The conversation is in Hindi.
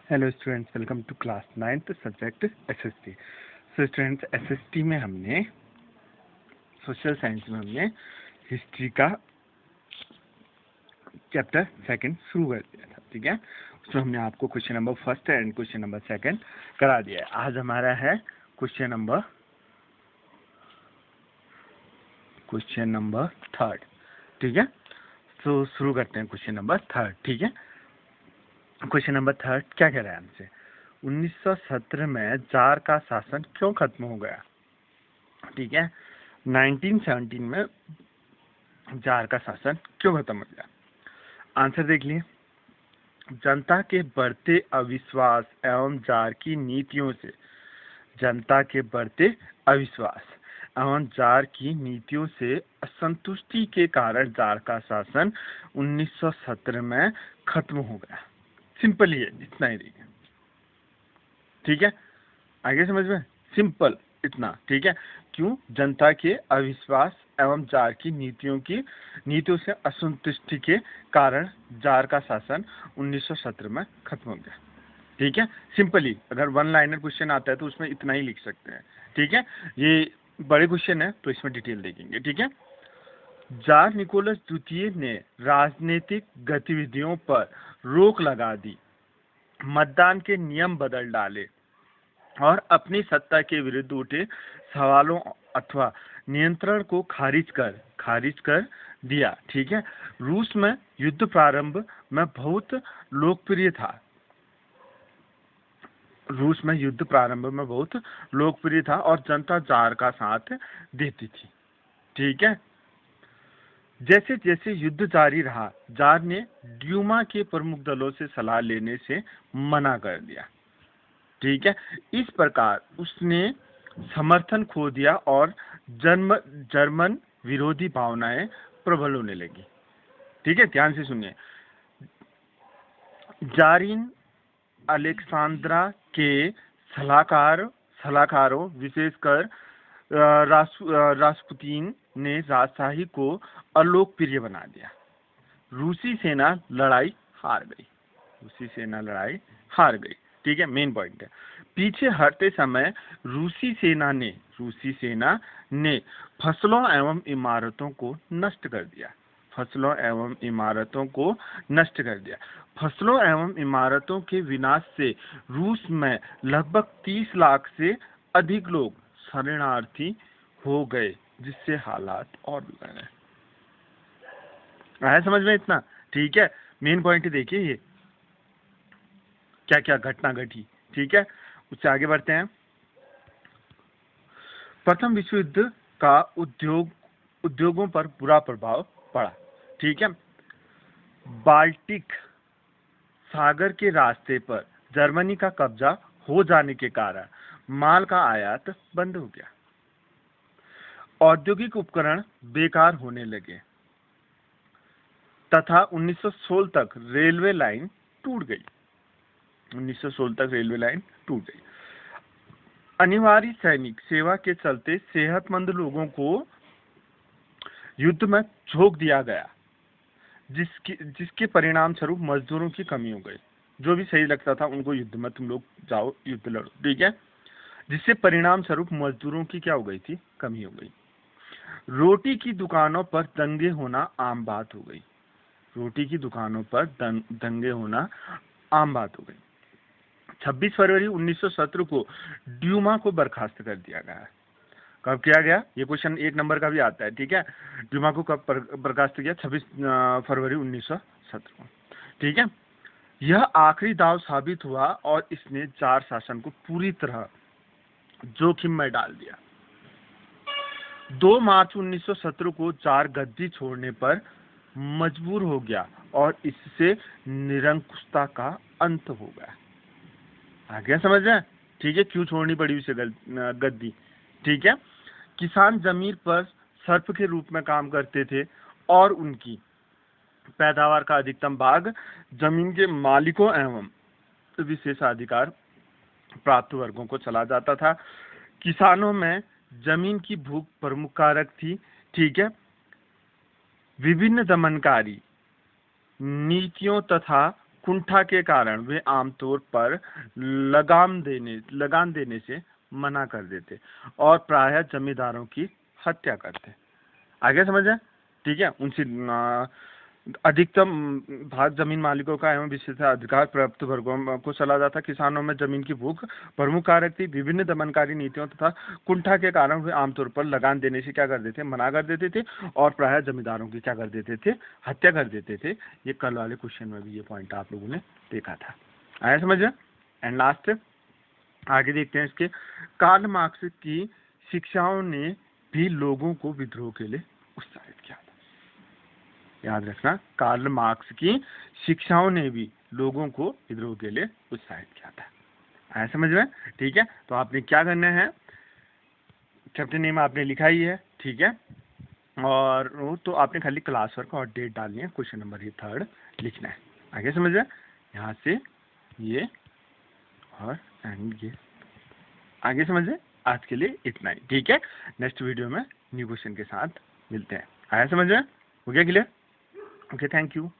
Hello students, welcome to class 9th subject SST. So students, SST में हमने सोशल साइंस में हमने हिस्ट्री का चैप्टर 2 शुरू कर दिया था। ठीक है, उसमें हमने आपको question number 1 and question number 2 करा दिया है। आज हमारा है क्वेश्चन नंबर 3। ठीक है, तो शुरू करते हैं क्वेश्चन नंबर 3। ठीक है, क्वेश्चन नंबर 3 क्या कह रहा है हमसे? 1917 में जार का शासन क्यों खत्म हो गया? ठीक है, 1917 में जार का शासन क्यों खत्म हो गया? आंसर देख लिए। जनता के बढ़ते अविश्वास एवं जार की नीतियों से, जनता के बढ़ते अविश्वास एवं जार की नीतियों से असंतुष्टि के कारण जार का शासन 1917 में खत्म हो गया। सिंपल ही है, इतना ही देखिए। ठीक है, आगे समझ में, सिंपल इतना। ठीक है, क्यों? जनता के अविश्वास एवं जार की नीतियों से असंतुष्टि के कारण जार का शासन 1917 में खत्म हो गया। ठीक है, सिंपल ही। अगर वन लाइनर क्वेश्चन आता है तो उसमें इतना ही लिख सकते हैं। ठीक है, ये बड़े क्वेश्चन है तो इसमें डिटेल देखेंगे। ठीक है, जार निकोलस द्वितीय ने राजनीतिक गतिविधियों पर रोक लगा दी, मतदान के नियम बदल डाले और अपनी सत्ता के विरुद्ध उठे सवालों अथवा नियंत्रण को खारिज कर दिया। ठीक है, रूस में युद्ध प्रारंभ में बहुत लोकप्रिय था। और जनता जार का साथ देती थी। ठीक है, जैसे जैसे युद्ध जारी रहा, जार ने ड्यूमा के प्रमुख दलों से सलाह लेने से मना कर दिया। ठीक है, इस प्रकार उसने समर्थन खो दिया और जर्मन विरोधी भावनाएं प्रबल होने लगी। ठीक है, ध्यान से सुनिए। जारिन अलेक्सांद्रा के सलाहकारों विशेषकर रासपुतीन ने राजशाही को अलोकप्रिय बना दिया। रूसी सेना लड़ाई हार गई। ठीक है, मेन पॉइंट है। पीछे हटते समय रूसी सेना ने फसलों एवं इमारतों को नष्ट कर दिया। फसलों एवं इमारतों के विनाश से रूस में लगभग 30 लाख से अधिक लोग शरणार्थी हो गए, जिससे हालात और बिगड़ गए। आया समझ में इतना? ठीक है, मेन पॉइंट देखिए ये क्या क्या घटना घटी। ठीक है, उससे आगे बढ़ते हैं। प्रथम विश्व युद्ध का उद्योगों पर बुरा प्रभाव पड़ा। ठीक है, बाल्टिक सागर के रास्ते पर जर्मनी का कब्जा हो जाने के कारण माल का आयात बंद हो गया। औद्योगिक उपकरण बेकार होने लगे तथा 1916 तक रेलवे लाइन टूट गई। अनिवार्य सैनिक सेवा के चलते सेहतमंद लोगों को युद्ध में झोंक दिया गया, जिसके परिणाम स्वरूप मजदूरों की कमी हो गई। जो भी सही लगता था उनको युद्ध में तुम लोग जाओ, युद्ध लड़ो। ठीक है, जिससे परिणाम स्वरूप मजदूरों की क्या हो गई थी? कमी हो गई। रोटी की दुकानों पर दंगे होना आम बात हो गई। 26 फरवरी 1917 को ड्यूमा को बर्खास्त कर दिया गया। कब किया गया? ये क्वेश्चन 1 नंबर का भी आता है। ठीक है, ड्यूमा को कब बर्खास्त किया? 26 फरवरी 1917 को। ठीक है, यह आखिरी दाव साबित हुआ और इसने जार शासन को पूरी तरह जोखिम में डाल दिया। 2 मार्च 1917 को जार गद्दी छोड़ने पर मजबूर हो गया और इससे निरंकुशता का अंत हो गया। आ गया समझ में? ठीक है, क्यों छोड़नी पड़ी उसे गद्दी? ठीक है, किसान जमीन पर सर्प के रूप में काम करते थे और उनकी पैदावार का अधिकतम भाग जमीन के मालिकों एवं विशेषाधिकार प्राप्त वर्गों को चला जाता था। किसानों में जमीन की भूख प्रमुख कारक थी। ठीक है, विभिन्न दमनकारी नीतियों तथा कुंठा के कारण वे आमतौर पर लगान देने से मना कर देते और प्रायः जमींदारों की हत्या करते। आगे समझे? ठीक है, उनसे अधिकतम भाग जमीन मालिकों का एवं विशेषाधिकार प्राप्त वर्गों को चला जाता। किसानों में जमीन की भूख प्रमुख कारक थी। विभिन्न दमनकारी नीतियों तथा कुंठा के कारण वे आमतौर पर लगान देने से क्या कर देते, मना कर देते थे और प्रायः जमींदारों की क्या कर देते थे, हत्या कर देते थे। ये कल वाले क्वेश्चन में भी ये पॉइंट आप लोगों ने देखा था। आया समझ? एंड लास्ट आगे देखते हैं इसके, कार्ल मार्क्स की शिक्षाओं ने भी लोगों को विद्रोह के लिए उत्साहित किया था। याद रखना, कार्ल मार्क्स की शिक्षाओं ने भी लोगों को विद्रोह के लिए उत्साहित किया था। आया समझ में? ठीक है, तो आपने क्या करना है, चैप्टर नेम आपने लिखा ही है, ठीक है, और वो तो आपने खाली क्लास वर्क और डेट डालनी है, क्वेश्चन नंबर 3 लिखना है। आगे समझ में? यहाँ से ये और एंड ये, आगे समझे? आज के लिए इतना ही, ठीक है। नेक्स्ट वीडियो में न्यू क्वेश्चन के साथ मिलते हैं। आया समझ में? हो गया क्लियर? Okay, thank you.